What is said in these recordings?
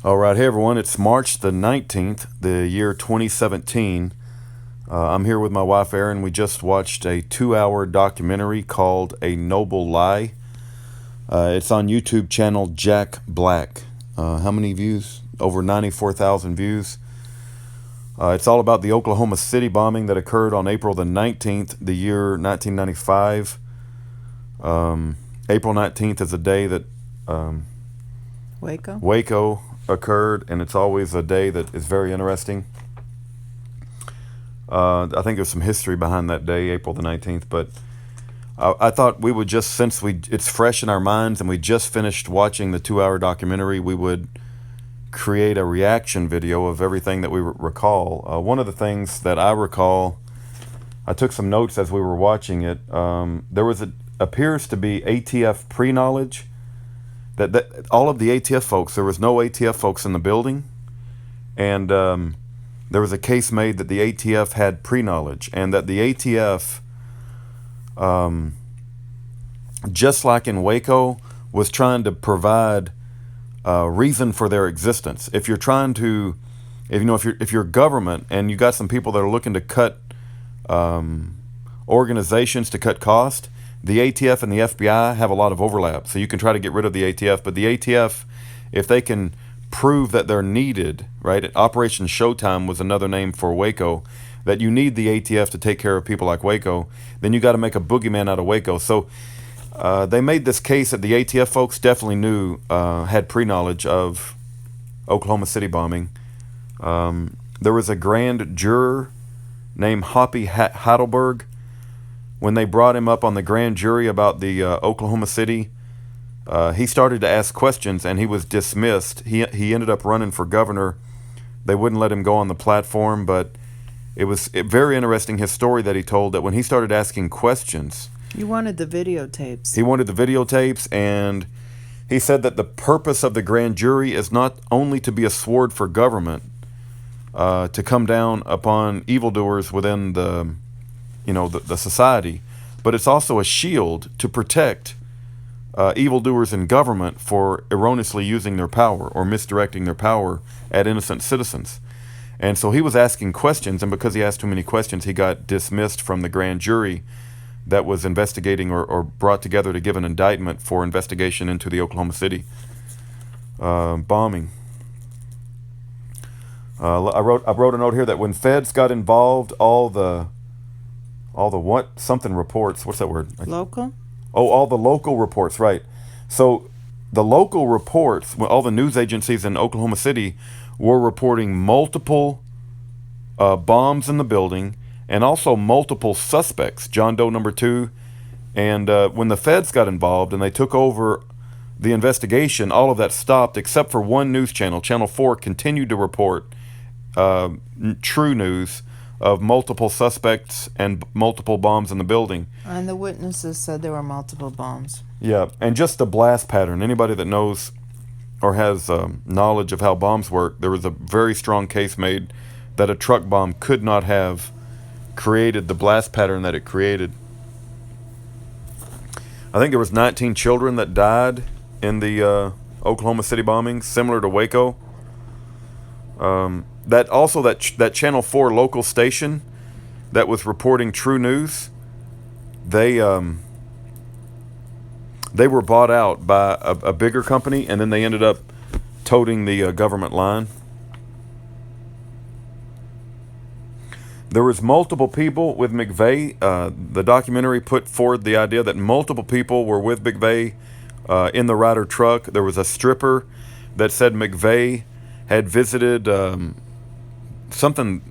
All right, hey everyone, it's March the 19th, the year 2017. I'm here with my wife Erin. We just watched a 2 hour documentary called A Noble Lie. It's on YouTube channel Jack Black. How many views? Over 94,000 views. It's all about the Oklahoma City bombing that occurred on April the 19th, the year 1995. April 19th is a day that Waco occurred, and it's always a day that is very interesting. I think there's some history behind that day, April the 19th, but I thought we would just, since it's fresh in our minds and we just finished watching the 2 hour documentary, we would create a reaction video of everything that we recall. One of the things that I recall, I took some notes as we were watching it. Appears to be ATF pre-knowledge. That all of the ATF folks, there was no ATF folks in the building, and there was a case made that the ATF had pre-knowledge, and that the ATF, just like in Waco, was trying to provide reason for their existence. If you're trying to, if you're government and you got some people that are looking to cut organizations to cut cost, the ATF and the FBI have a lot of overlap, so you can try to get rid of the ATF. But the ATF, if they can prove that they're needed, right? Operation Showtime was another name for Waco, that you need the ATF to take care of people like Waco, then you got to make a boogeyman out of Waco. So they made this case that the ATF folks definitely knew, had pre-knowledge of Oklahoma City bombing. There was a grand juror named Hoppy Heidelberg. When they brought him up on the grand jury about the Oklahoma City, he started to ask questions and he was dismissed. He ended up running for governor. They wouldn't let him go on the platform, but it was very interesting, his story that he told, that when he started asking questions... You wanted the videotapes. He wanted the videotapes, and he said that the purpose of the grand jury is not only to be a sword for government, to come down upon evildoers within the society, but it's also a shield to protect evildoers in government for erroneously using their power or misdirecting their power at innocent citizens. And so he was asking questions, and because he asked too many questions, he got dismissed from the grand jury that was investigating or brought together to give an indictment for investigation into the Oklahoma City bombing. I wrote a note here that when feds got involved, all the reports, what's that word? Local? Oh, all the local reports, right. So the local reports, all the news agencies in Oklahoma City were reporting multiple bombs in the building and also multiple suspects, John Doe number 2. And when the feds got involved and they took over the investigation, all of that stopped except for one news channel. Channel 4 continued to report true news of multiple suspects and multiple bombs in the building. And the witnesses said there were multiple bombs. Yeah, and just the blast pattern. Anybody that knows or has knowledge of how bombs work, there was a very strong case made that a truck bomb could not have created the blast pattern that it created. I think there was 19 children that died in the Oklahoma City bombing, similar to Waco. That Channel 4 local station that was reporting true news, they were bought out by a bigger company, and then they ended up toting the government line. There was multiple people with McVeigh. The documentary put forward the idea that multiple people were with McVeigh in the Ryder truck. There was a stripper that said McVeigh had visited something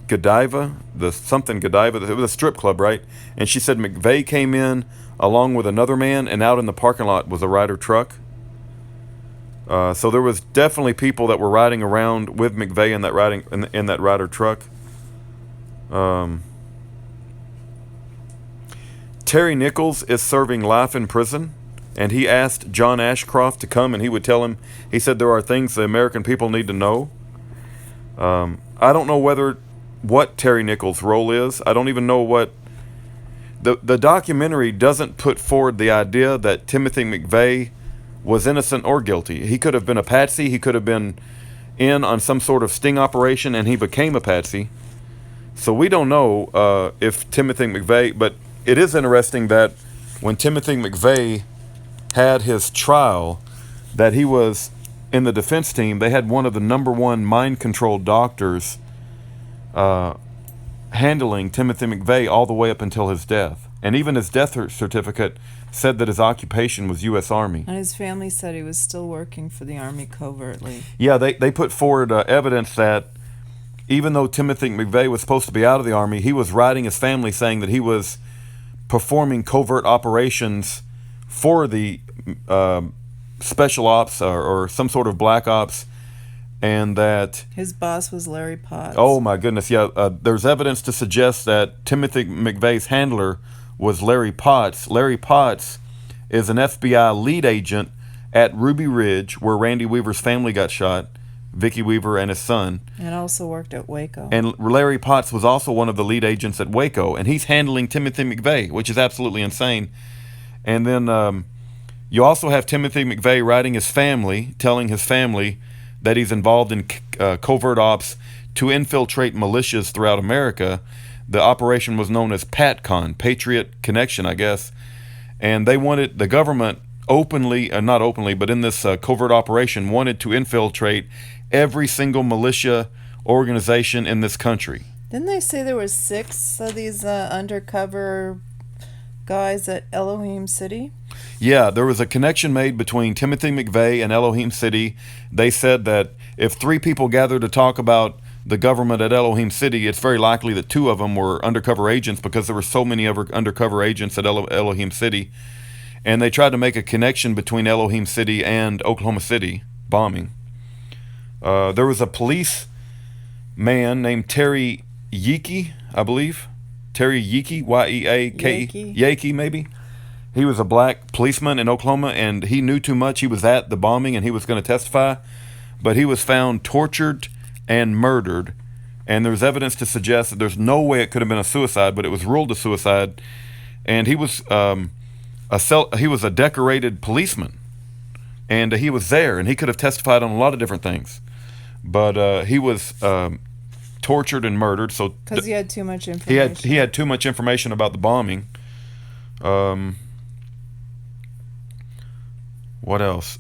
Godiva. It was a strip club, right? And she said McVeigh came in along with another man, and out in the parking lot was a Ryder truck. So there was definitely people that were riding around with McVeigh in that Ryder truck. Terry Nichols is serving life in prison, and he asked John Ashcroft to come, and he would tell him, he said there are things the American people need to know. I don't know what Terry Nichols' role is. I don't even know what the documentary doesn't put forward the idea that Timothy McVeigh was innocent or guilty. He could have been a patsy. He could have been in on some sort of sting operation, and he became a patsy. So we don't know if Timothy McVeigh, but it is interesting that when Timothy McVeigh had his trial, that he was in the defense team. They had one of the number one mind control doctors handling Timothy McVeigh all the way up until his death. And even his death certificate said that his occupation was U.S. Army. And his family said he was still working for the Army covertly. Yeah, they put forward evidence that even though Timothy McVeigh was supposed to be out of the Army, he was writing his family saying that he was performing covert operations for the special ops or some sort of black ops, and that his boss was Larry Potts. Oh my goodness, yeah. There's evidence to suggest that Timothy McVeigh's handler was Larry Potts. Larry Potts is an FBI lead agent at Ruby Ridge, where Randy Weaver's family got shot, Vicky Weaver and his son. And also worked at Waco. And Larry Potts was also one of the lead agents at Waco, and he's handling Timothy McVeigh, which is absolutely insane. And then you also have Timothy McVeigh writing his family, telling his family that he's involved in covert ops to infiltrate militias throughout America. The operation was known as PATCON, Patriot Connection, I guess. And they wanted, the government openly, not openly, but in this covert operation, wanted to infiltrate every single militia organization in this country. Didn't they say there were 6 of these undercover guys at Elohim City? Yeah, there was a connection made between Timothy McVeigh and Elohim City. They said that if 3 people gathered to talk about the government at Elohim City, it's very likely that 2 of them were undercover agents, because there were so many other undercover agents at Elohim City. And they tried to make a connection between Elohim City and Oklahoma City bombing. There was a police man named Terry Yeakey, I believe. Terry Yeakey, Y-E-A-K, Yeakey maybe. He was a black policeman in Oklahoma, and he knew too much. He was at the bombing, and he was going to testify. But he was found tortured and murdered. And there's evidence to suggest that there's no way it could have been a suicide, but it was ruled a suicide. And he was he was a decorated policeman. And he was there, and he could have testified on a lot of different things. But he was tortured and murdered. So because he had too much information. He had too much information about the bombing. What else?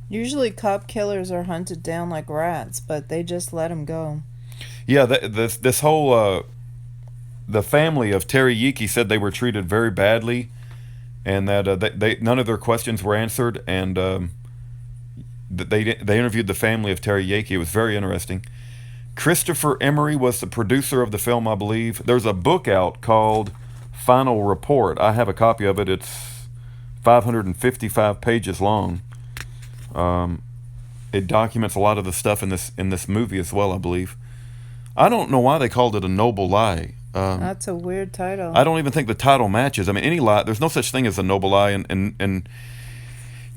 Usually cop killers are hunted down like rats, but they just let them go. Yeah, this whole the family of Terry Yeakey said they were treated very badly, and that they none of their questions were answered, and they interviewed the family of Terry Yeakey. It was very interesting. Christopher Emery was the producer of the film, I believe. There's a book out called Final Report. I have a copy of it. It's 555 pages long. It documents a lot of the stuff in this movie as well, I believe. I don't know why they called it A Noble Lie. That's a weird title. I don't even think the title matches. I mean, any lie, there's no such thing as a noble lie. And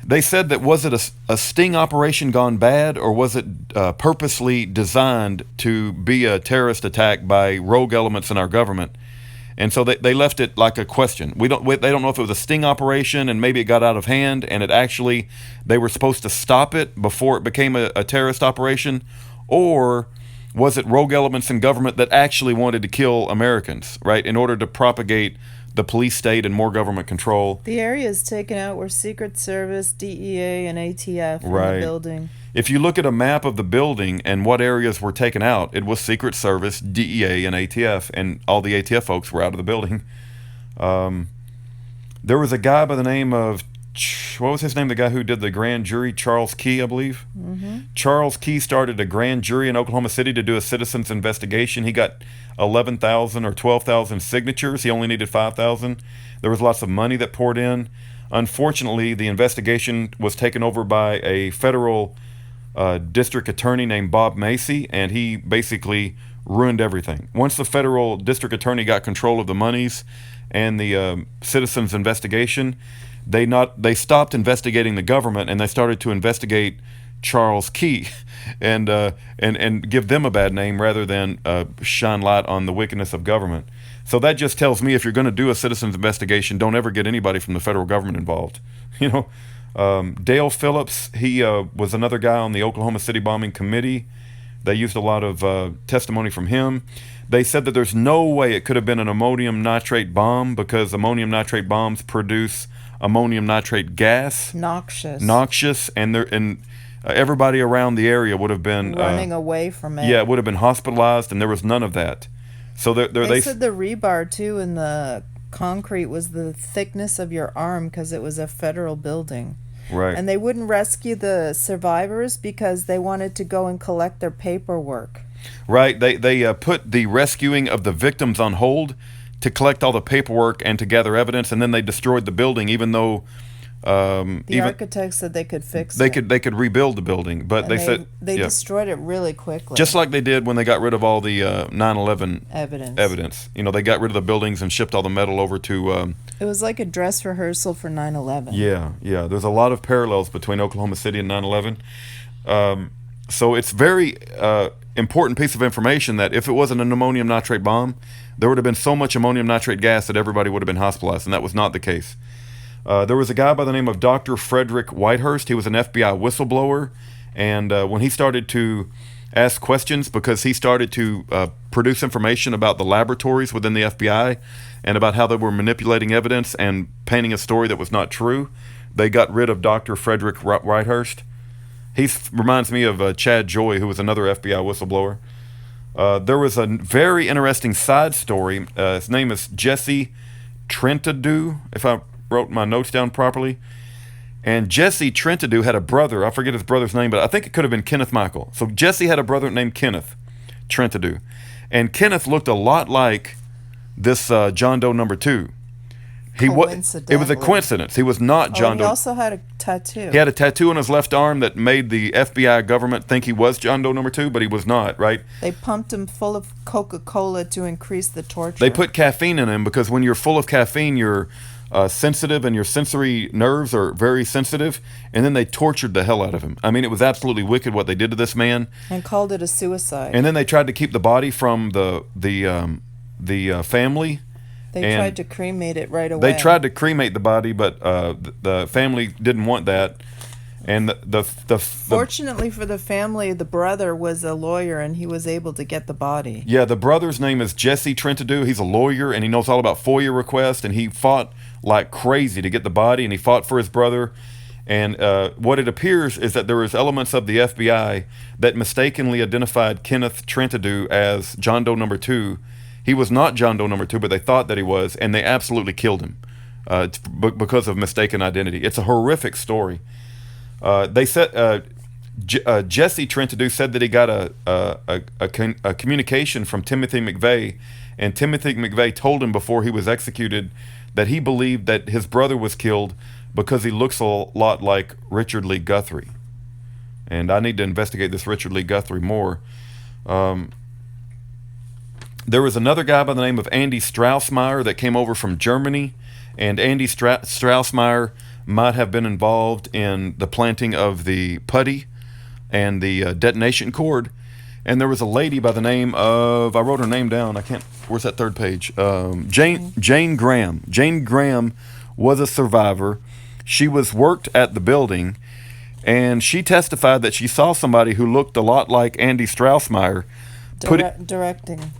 they said that, was it a sting operation gone bad, or was it purposely designed to be a terrorist attack by rogue elements in our government? And so they left it like a question. They don't know if it was a sting operation and maybe it got out of hand, and they were supposed to stop it before it became a terrorist operation, or was it rogue elements in government that actually wanted to kill Americans, right, in order to propagate the police state and more government control. The areas taken out were Secret Service, DEA, and ATF in Right. the building. If you look at a map of the building and what areas were taken out, it was Secret Service, DEA, and ATF, and all the ATF folks were out of the building. There was a guy by the name of, what was his name, the guy who did the grand jury, Charles Key, I believe? Mm-hmm. Charles Key started a grand jury in Oklahoma City to do a citizen's investigation. He got 11,000 or 12,000 signatures. He only needed 5,000. There was lots of money that poured in. Unfortunately, the investigation was taken over by a federal district attorney named Bob Macy, and he basically ruined everything. Once the federal district attorney got control of the monies and the citizens investigation, they stopped investigating the government, and they started to investigate Charles Key and give them a bad name rather than shine light on the wickedness of government. So that just tells me, if you're going to do a citizens investigation, don't ever get anybody from the federal government involved. You know, Dale Phillips, he was another guy on the Oklahoma City bombing committee. They used a lot of testimony from him. They said that there's no way it could have been an ammonium nitrate bomb because ammonium nitrate bombs produce ammonium nitrate gas, Noxious. and everybody around the area would have been Running away from it. yeah, would have been hospitalized, and there was none of that. So They said the rebar too in the concrete was the thickness of your arm because it was a federal building. right. And they wouldn't rescue the survivors because they wanted to go and collect their paperwork. Right. They put the rescuing of the victims on hold to collect all the paperwork and to gather evidence, and then they destroyed the building, even though The even architect said they could fix they it. could rebuild the building, but And they said they yeah, destroyed it really quickly. just like they did when they got rid of all the 9/11 evidence. evidence. You know, they got rid of the buildings and shipped all the metal over to. It was like a dress rehearsal for 9/11. Yeah, yeah. There's a lot of parallels between Oklahoma City and 9/11. So it's very important piece of information that if it wasn't an ammonium nitrate bomb, there would have been so much ammonium nitrate gas that everybody would have been hospitalized, and that was not the case. There was a guy by the name of Dr. Frederick Whitehurst. He was an FBI whistleblower, and when he started to ask questions, because he started to produce information about the laboratories within the FBI and about how they were manipulating evidence and painting a story that was not true, they got rid of Dr. Frederick Whitehurst. He reminds me of Chad Joy, who was another FBI whistleblower. There was a very interesting side story. His name is Jesse Trentadue, if I wrote my notes down properly. And Jesse Trentadue had a brother. I forget his brother's name, but I think it could have been Kenneth Michael. So Jesse had a brother named Kenneth Trentadue. And Kenneth looked a lot like this John Doe number 2. It was a Coincidentally. coincidence. He was not John He Doe. also had a tattoo. He had a tattoo on his left arm that made the FBI government think he was John Doe number 2, but he was not, right? They pumped him full of Coca-Cola to increase the torture. They put caffeine in him because when you're full of caffeine, you're sensitive and your sensory nerves are very sensitive, and then they tortured the hell out of him. I mean, it was absolutely wicked what they did to this man. and called it a suicide. And then they tried to keep the body from the family. They and tried to cremate it right away. They tried to cremate the body, but the family didn't want that. And the Fortunately for the family, the brother was a lawyer and he was able to get the body. yeah, the brother's name is Jesse Trentadue. He's a lawyer and he knows all about FOIA requests, and he fought like crazy to get the body, and he fought for his brother. And what it appears is that there was elements of the FBI that mistakenly identified Kenneth Trentadue as John Doe number 2. He was not John Doe number 2, but they thought that he was, and they absolutely killed him because of mistaken identity. It's a horrific story. They said Jesse Trentadue said that he got a communication from Timothy McVeigh, and Timothy McVeigh told him before he was executed that he believed that his brother was killed because he looks a lot like Richard Lee Guthrie. And I need to investigate this Richard Lee Guthrie more. There was another guy by the name of Andy Strausmeyer that came over from Germany, and Andy Strausmeyer might have been involved in the planting of the putty and the detonation cord. And there was a lady by the name of, I wrote her name down, where's that third page? Jane Graham. Jane Graham was a survivor. She was worked at the building, and she testified that she saw somebody who looked a lot like Andy Strausmeyer Directing.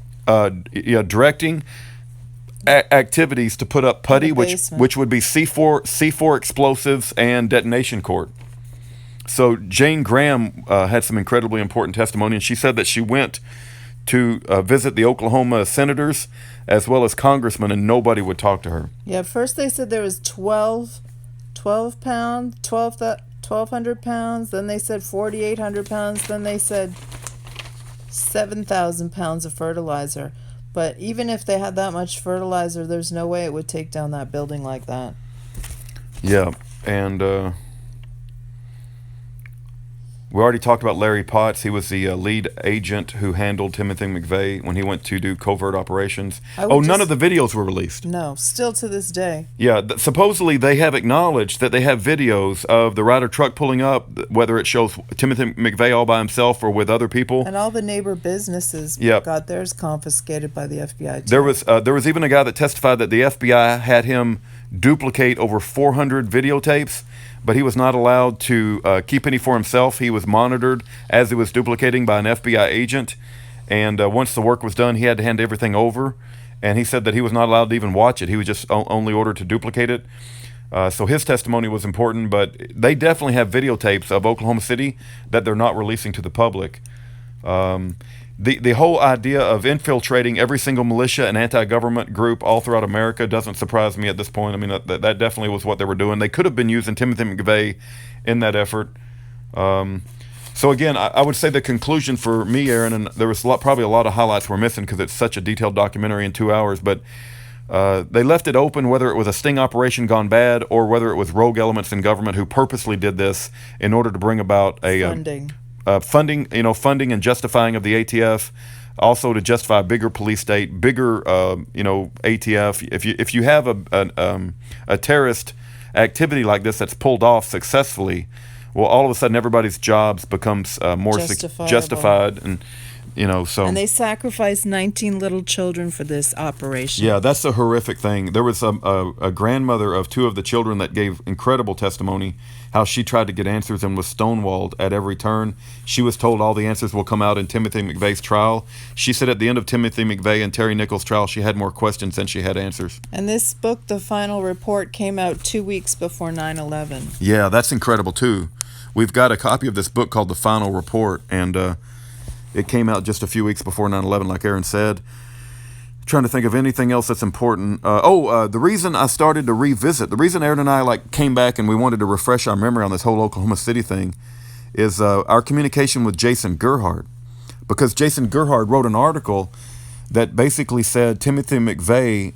directing activities to put up putty, which would be C4 explosives and detonation cord. So Jane Graham had some incredibly important testimony, and she said that she went to visit the Oklahoma senators as well as congressmen, and nobody would talk to her. Yeah, first they said there was 12 pounds, 1,200 pounds. Then they said 4,800 pounds. Then they said 7,000 pounds of fertilizer. But even if they had that much fertilizer, there's no way it would take down that building like that. Yeah, and we already talked about Larry Potts. He was the lead agent who handled Timothy McVeigh when he went to do covert operations. None of the videos were released. No, still to this day. Yeah, supposedly they have acknowledged that they have videos of the Ryder truck pulling up, whether it shows Timothy McVeigh all by himself or with other people. And all the neighbor businesses got theirs confiscated by the FBI too. There was even a guy that testified that the FBI had him duplicate over 400 videotapes, but he was not allowed to keep any for himself. He was monitored as he was duplicating by an FBI agent, and once the work was done, he had to hand everything over. And he said that he was not allowed to even watch it. He was just only ordered to duplicate it. So his testimony was important, but they definitely have videotapes of Oklahoma City that they're not releasing to the public. The whole idea of infiltrating every single militia and anti-government group all throughout America doesn't surprise me at this point. I mean, that definitely was what they were doing. They could have been using Timothy McVeigh in that effort. So again, I would say the conclusion for me, Aaron, and there was probably a lot of highlights we're missing because it's such a detailed documentary in 2 hours, but they left it open whether it was a sting operation gone bad or whether it was rogue elements in government who purposely did this in order to bring about a funding and justifying of the ATF, also to justify a bigger police state, bigger ATF. If you have a terrorist activity like this that's pulled off successfully, well, all of a sudden everybody's jobs becomes more justified, and so. And they sacrificed 19 little children for this operation. Yeah, that's a horrific thing. There was a grandmother of 2 of the children that gave incredible testimony, how she tried to get answers and was stonewalled at every turn. She was told all the answers will come out in Timothy McVeigh's trial. She said at the end of Timothy McVeigh and Terry Nichols' trial, she had more questions than she had answers. And this book, The Final Report, came out 2 weeks before 9/11. Yeah, that's incredible too. We've got a copy of this book called The Final Report, and it came out just a few weeks before 9/11, like Aaron said. Trying to think of anything else that's important. The reason I started to revisit, the reason Aaron and I came back and we wanted to refresh our memory on this whole Oklahoma City thing is our communication with Jason Gerhardt. Because Jason Gerhardt wrote an article that basically said Timothy McVeigh,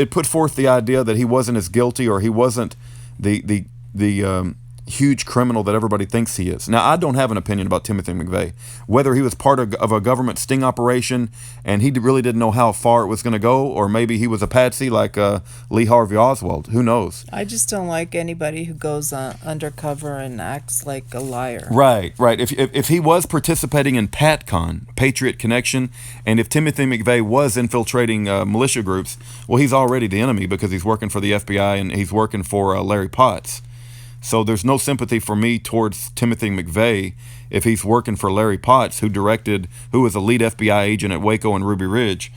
it put forth the idea that he wasn't as guilty, or he wasn't the huge criminal that everybody thinks he is. Now, I don't have an opinion about Timothy McVeigh, whether he was part of a government sting operation and he really didn't know how far it was going to go, or maybe he was a patsy like Lee Harvey Oswald. Who knows? I just don't like anybody who goes undercover and acts like a liar. Right. If he was participating in PatCon, Patriot Connection, and if Timothy McVeigh was infiltrating militia groups, well, he's already the enemy because he's working for the FBI and he's working for Larry Potts. So there's no sympathy for me towards Timothy McVeigh if he's working for Larry Potts, who was a lead FBI agent at Waco and Ruby Ridge.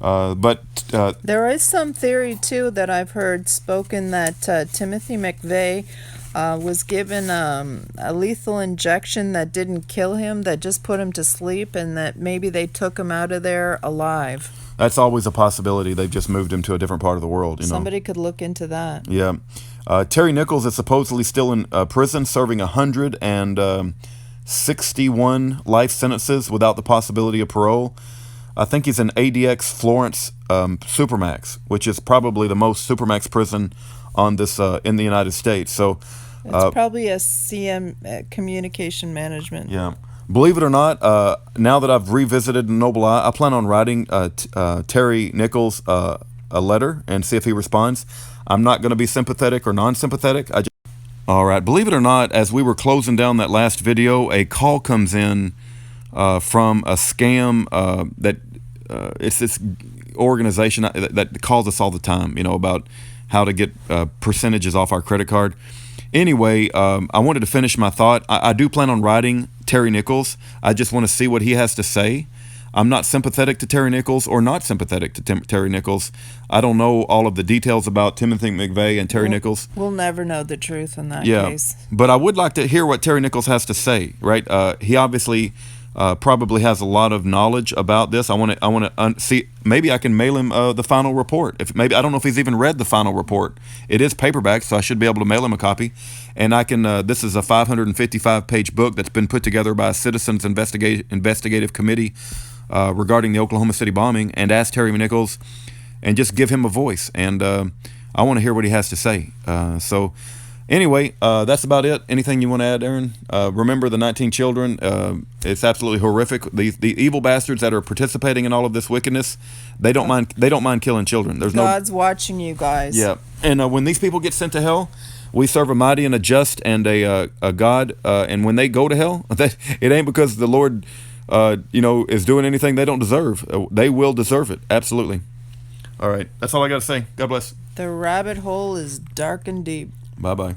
There is some theory, too, that I've heard spoken that Timothy McVeigh was given a lethal injection that didn't kill him, that just put him to sleep, and that maybe they took him out of there alive. That's always a possibility. They've just moved him to a different part of the world. Somebody could look into that. Yeah. Terry Nichols is supposedly still in prison, serving 161 life sentences without the possibility of parole. I think he's in ADX Florence Supermax, which is probably the most Supermax prison on this in the United States. So it's probably a CM communication management. Yeah. Believe it or not, now that I've revisited Noble Eye, I plan on writing Terry Nichols a letter and see if he responds. I'm not going to be sympathetic or non-sympathetic. All right. Believe it or not, as we were closing down that last video, a call comes in from a scam it's this organization that calls us all the time, about how to get percentages off our credit card. Anyway, I wanted to finish my thought. I do plan on writing Terry Nichols. I just want to see what he has to say. I'm not sympathetic to Terry Nichols or not sympathetic to Terry Nichols. I don't know all of the details about Timothy McVeigh and Terry Nichols. We'll never know the truth in that case. But I would like to hear what Terry Nichols has to say, right? He obviously probably has a lot of knowledge about this. I want to see. Maybe I can mail him the final report. I don't know if he's even read the final report. It is paperback, so I should be able to mail him a copy. And I can. This is a 555-page book that's been put together by a Citizens Investigative Committee regarding the Oklahoma City bombing, and ask Terry Nichols and just give him a voice. And I want to hear what he has to say. So anyway, that's about it. Anything you want to add, Aaron? Remember the 19 children. It's absolutely horrific. The evil bastards that are participating in all of this wickedness, they don't mind killing children. God's watching you guys. Yeah. And when these people get sent to hell, we serve a mighty and a just and a God. And when they go to hell, it ain't because the Lord is doing anything they don't deserve. They will deserve it. Absolutely. All right. That's all I got to say. God bless. The rabbit hole is dark and deep. Bye bye.